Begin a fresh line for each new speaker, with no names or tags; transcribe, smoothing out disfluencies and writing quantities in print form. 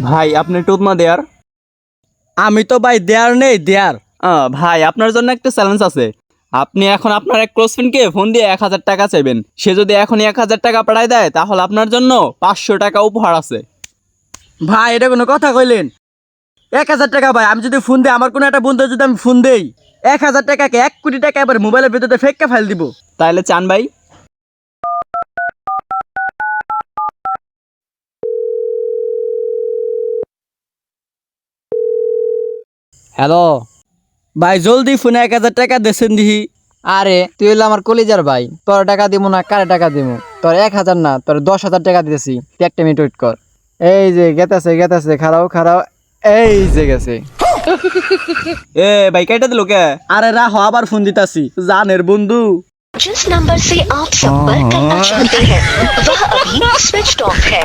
ভাই আপনি টুতমা দেয়ার?
আমি তো ভাই দেয়ার নেই দেয়ার।
ভাই আপনার জন্য একটা চ্যালেঞ্জ আছে। আপনি এখন আপনার এক ক্লোজ ফ্রেন্ডকে ফোন দিয়ে 1,000 টাকা চাইবেন। সে যদি এখনই 1,000 টাকা পাঠায় দেয় তাহলে আপনার জন্য 500 টাকা উপহার আছে।
ভাই এটা কোনো কথা কইলেন? 1,000 টাকা ভাই, আমি যদি ফোন দিই, আমার কোনো একটা বন্ধু যদি আমি ফোন দেই, 1,000 টাকাকে 1 কোটি টাকা এবার মোবাইলের ভিতরে ফেক্কা ফাইল দিব।
তাইলে চান ভাই?
হ্যালো।
ভাই জলদি ফোনে 1,000 টাকা দেছেন দিহি।
আরে তুই হইলো আমার কলিজার ভাই, তোর টাকা দিব না কারে টাকা দিব? তোর 1,000 না, তোর 10,000 টাকা দিতেছি। তুই একটা মিনিট ওয়েট কর। এই যে গেতাছে, খারাও, এই যে গেছে।
এ ভাই কেটে দিল কে?
আরে রাহো, আবার ফোন দিতাছি। জানের বন্ধু।
जिस नंबर से आप संपर्क करना चाहते हैं वह अभी स्विच ऑफ है।